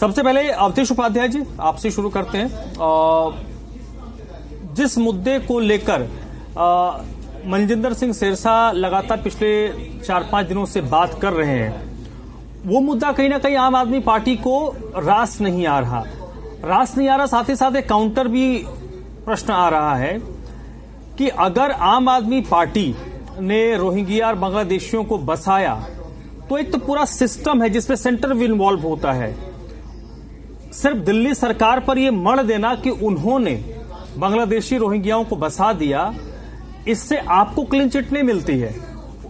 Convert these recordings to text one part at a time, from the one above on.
सबसे पहले अवधेश उपाध्याय जी आपसे शुरू करते हैं। जिस मुद्दे को लेकर मनजिंदर सिंह सिरसा लगातार पिछले 4-5 दिनों से बात कर रहे हैं, वो मुद्दा कहीं ना कहीं आम आदमी पार्टी को रास नहीं आ रहा। साथ ही साथ एक काउंटर भी प्रश्न आ रहा है कि अगर आम आदमी पार्टी ने रोहिंग्या और बांग्लादेशियों को बसाया तो एक तो पूरा सिस्टम है जिसमें सेंटर भी इन्वॉल्व होता है। सिर्फ दिल्ली सरकार पर यह मढ़ देना कि उन्होंने बांग्लादेशी रोहिंग्याओं को बसा दिया, इससे आपको क्लीन चिट नहीं मिलती है।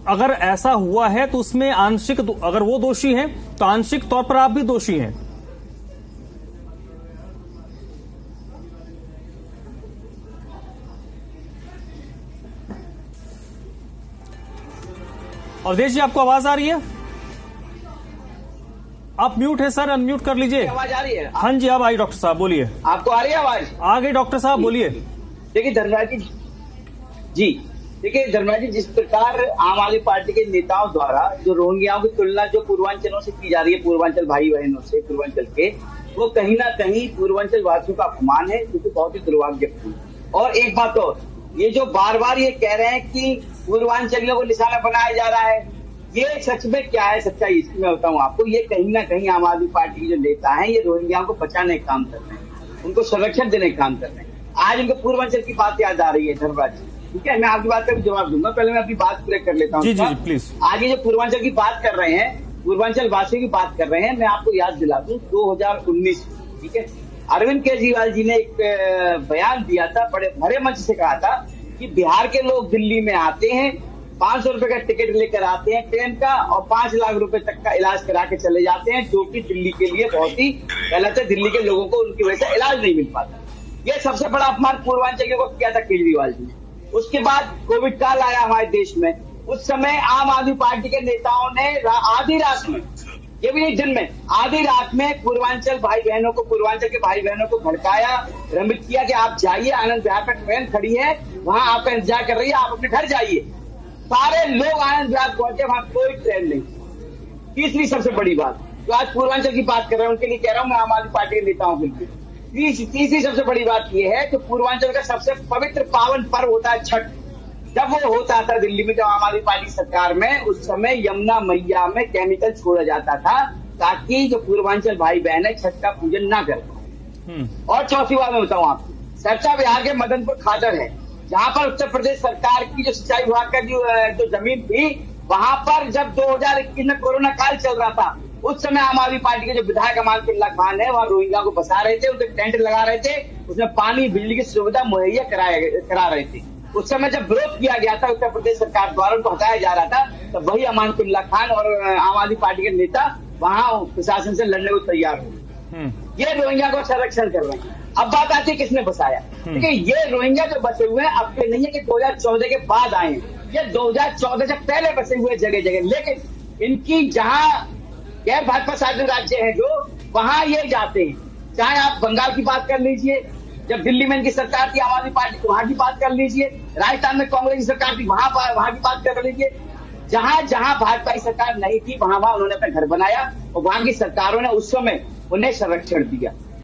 अगर ऐसा हुआ है तो उसमें आंशिक, अगर वो दोषी हैं तो आंशिक तौर पर आप भी दोषी हैं। अवधेश जी, आपको आवाज आ रही है? आप म्यूट है सर, अनम्यूट कर लीजिए। आवाज आ रही है? हाँ जी, अब आई डॉक्टर साहब, बोलिए। आपको आ रही है आवाज? आ गई डॉक्टर साहब, बोलिए। देखिए धर्मराज जी, देखिए धर्मराज जी, जिस प्रकार आम आदमी पार्टी के नेताओं द्वारा जो रोहिंग्याओं की तुलना जो पूर्वांचलों से की जा रही है, पूर्वांचल भाई बहनों से, पूर्वांचल के, वो कहीं ना कहीं पूर्वांचल वासियों का अपमान है, जो कि बहुत ही दुर्भाग्यपूर्ण। और एक बात और, ये जो बार बार ये कह रहे हैं कि पूर्वांचलियों को निशाना बनाया जा रहा है, ये सच में क्या है सच्चाई, इसकी मैं बताऊं आपको। ये कहीं ना कहीं आम आदमी पार्टी के जो नेता हैं, ये रोहिंग्याओं को बचाने का काम कर रहे हैं, उनको संरक्षण देने का काम कर रहे हैं। आज उनको पूर्वांचल की बात याद आ रही है धर्मराज जी, ठीक है। मैं आपकी बात का भी जवाब दूंगा, पहले मैं अपनी बात पूरी कर लेता हूँ। जी जी प्लीज। आगे जो पूर्वांचल की बात कर रहे हैं, पूर्वांचल वासियों की बात कर रहे हैं, मैं आपको याद दिला दूं 2019, ठीक है, अरविंद केजरीवाल जी ने एक बयान दिया था, बड़े भरे मंच से कहा था कि बिहार के लोग दिल्ली में आते हैं, 500 रुपए का टिकट लेकर आते हैं ट्रेन का, और 5 लाख रुपए तक का इलाज करा के चले जाते हैं, जो कि दिल्ली के लिए बहुत ही गलत है। दिल्ली के लोगों को उनकी वजह से इलाज नहीं मिल पाता। ये सबसे बड़ा अपमान पूर्वांचल को किया था केजरीवाल जी ने। उसके बाद कोविड काल आया हमारे देश में, उस समय आम आदमी पार्टी के नेताओं ने आधी रात में, ये भी नहीं दिन में, आधी रात में पूर्वांचल भाई बहनों को, पूर्वांचल के भाई बहनों को भड़काया, भ्रमित किया कि आप जाइए, आनंद विहार पर ट्रेन खड़ी है, वहां आपका इंतजार कर रही है, आप अपने घर जाइए। सारे लोग आनंद विहार पहुंचे, वहां कोई ट्रेन नहीं। तीसरी सबसे बड़ी बात, जो आज पूर्वांचल की बात कर रहे हैं उनके लिए कह रहा हूं मैं, आम आदमी पार्टी के नेताओं के लिए तीसरी सबसे बड़ी बात यह है कि पूर्वांचल का सबसे पवित्र पावन पर्व होता है छठ। जब वो होता था दिल्ली में, जब आम आदमी पार्टी सरकार में, उस समय यमुना मैया में केमिकल छोड़ा जाता था ताकि जो पूर्वांचल भाई बहन है छठ का पूजन ना कर पाए। और चौथी बात मैं बताऊं आपको, सरसा बिहार के मदनपुर खादर है, जहां पर उत्तर प्रदेश सरकार की जो सिंचाई विभाग का जो जमीन थी, वहां पर जब 2021 में कोरोना काल चल रहा था, उस समय आम आदमी पार्टी के जो विधायक अमानुल्लाह खान है, वहां रोहिंग्या को बसा रहे थे, उनके टेंट लगा रहे थे, उसमें पानी बिजली की सुविधा मुहैया करा रहे थे। उस समय जब विरोध किया गया था उत्तर प्रदेश सरकार द्वारा, उनको हटाया जा रहा था, तो वही अमानुल्लाह खान और आम आदमी पार्टी के नेता वहां प्रशासन से लड़ने को तैयार हुए। ये रोहिंग्या को संरक्षण कर रहे हैं। अब बात आती है किसने बसाया। देखिए, ये रोहिंग्या जो बसे हुए हैं अब नहीं है कि 2014 के बाद आए हैं, ये 2014 से पहले बसे हुए जगह जगह, लेकिन इनकी जहां गैर भाजपा शासित राज्य है जो, वहां ये जाते हैं। चाहे आप बंगाल की बात कर लीजिए, जब दिल्ली में इनकी सरकार थी आम आदमी पार्टी की, वहां की बात कर लीजिए, राजस्थान में कांग्रेस की सरकार थी, वहां की बात कर लीजिए। जहां जहां भाजपा की सरकार नहीं थी, वहां उन्होंने अपना घर बनाया, और वहां की सरकारों ने उस समय उन्हें संरक्षण दिया।